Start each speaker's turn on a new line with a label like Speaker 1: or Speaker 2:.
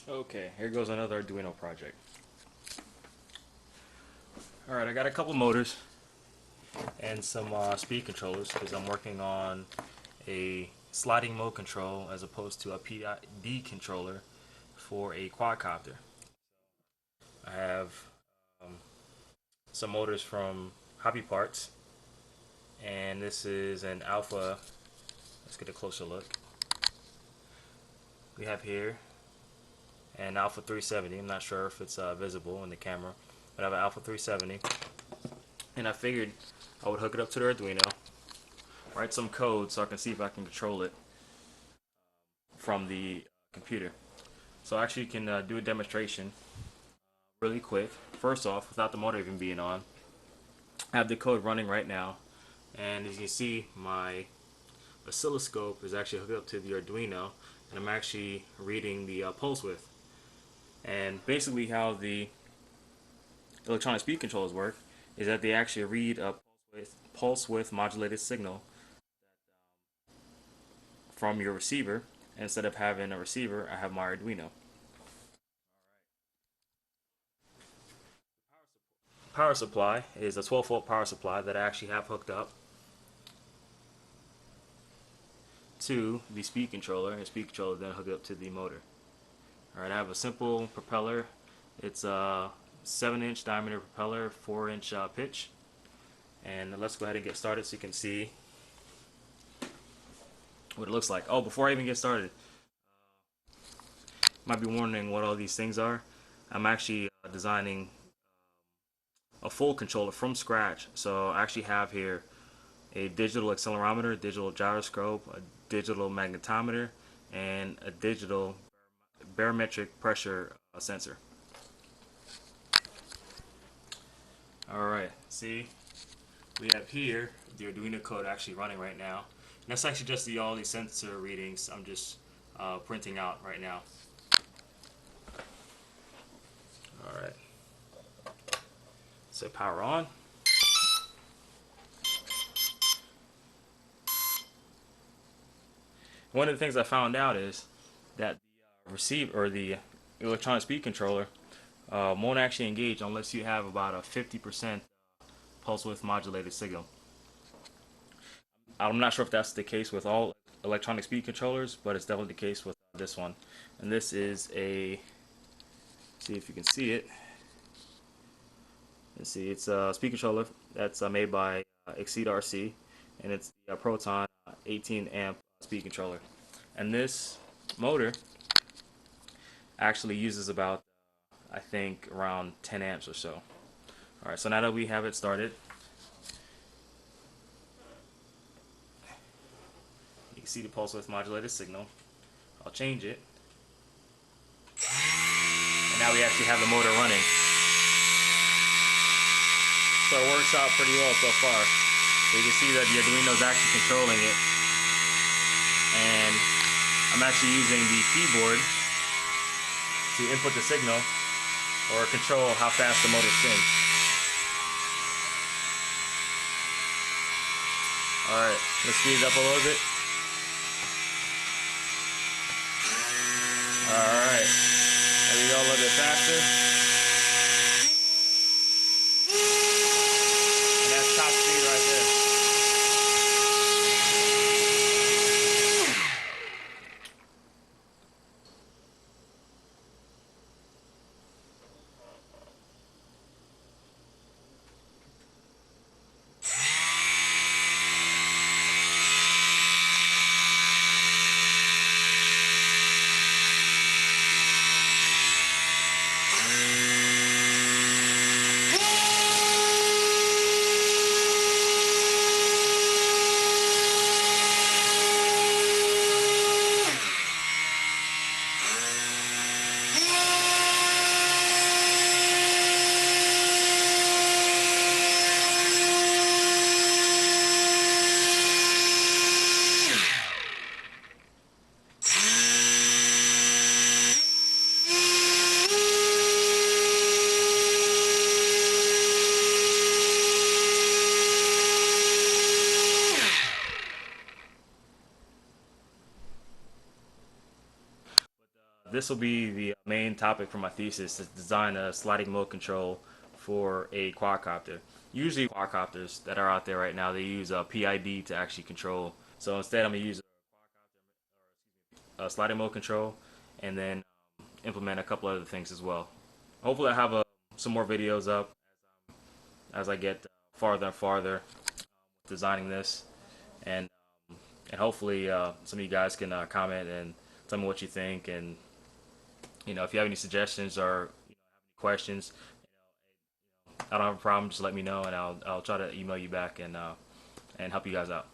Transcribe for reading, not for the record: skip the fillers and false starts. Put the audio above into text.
Speaker 1: Okay, here goes another Arduino project. Alright, I got a couple motors and some speed controllers because I'm working on a sliding mode control as opposed to a PID controller for a quadcopter. I have um, some motors from Hobby Parts, and this is an Alpha. Let's get a closer look. We have here an Alpha 370. I'm not sure if it's visible in the camera, but I have an Alpha 370, and I figured I would hook it up to the Arduino, write some code so I can see if I can control it from the computer. So I actually can do a demonstration really quick. First off, without the motor even being on, I have the code running right now, and as you can see, my oscilloscope is actually hooked up to the Arduino, and I'm actually reading the pulse width. And basically how the electronic speed controllers work is that they actually read a pulse width modulated signal from your receiver. And instead of having a receiver, I have my Arduino. Power supply is a 12-volt power supply that I actually have hooked up to the speed controller, and the speed controller then hooked up to the motor. Alright, I have a simple propeller. It's a 7-inch diameter propeller, 4-inch pitch. And let's go ahead and get started so you can see what it looks like. Oh, before I even get started, you might be wondering what all these things are. I'm actually designing a full controller from scratch. So I actually have here a digital accelerometer, digital gyroscope, a digital magnetometer, and a digital barometric pressure sensor. Alright, see, we have here the Arduino code actually running right now. And that's actually just all these sensor readings I'm just printing out right now. Alright, so power on. One of the things I found out is that the receiver or the electronic speed controller won't actually engage unless you have about a 50% pulse width modulated signal. I'm not sure if that's the case with all electronic speed controllers, but it's definitely the case with this one. And this is a, see if you can see it. Let's see, it's a speed controller that's made by Exceed RC, and it's the Proton 18 amp speed controller. And this motor actually uses about, I think, around 10 amps or so. Alright, so now that we have it started, you can see the pulse width modulated signal. I'll change it. And now we actually have the motor running. So it works out pretty well so far. So you can see that the Arduino is actually controlling it. And I'm actually using the keyboard to input the signal or control how fast the motor spins. Alright, let's speed it up a little bit. Alright, there we go, a little bit faster. And that's top speed right there. This will be the main topic for my thesis: to design a sliding mode control for a quadcopter. Usually, quadcopters that are out there right now, they use a PID to actually control. So instead, I'm gonna use a sliding mode control, and then implement a couple other things as well. Hopefully, I have some more videos up as I get farther and farther designing this, and hopefully some of you guys can comment and tell me what you think, and if you have any suggestions or questions, I don't have a problem. Just let me know, and I'll try to email you back and help you guys out.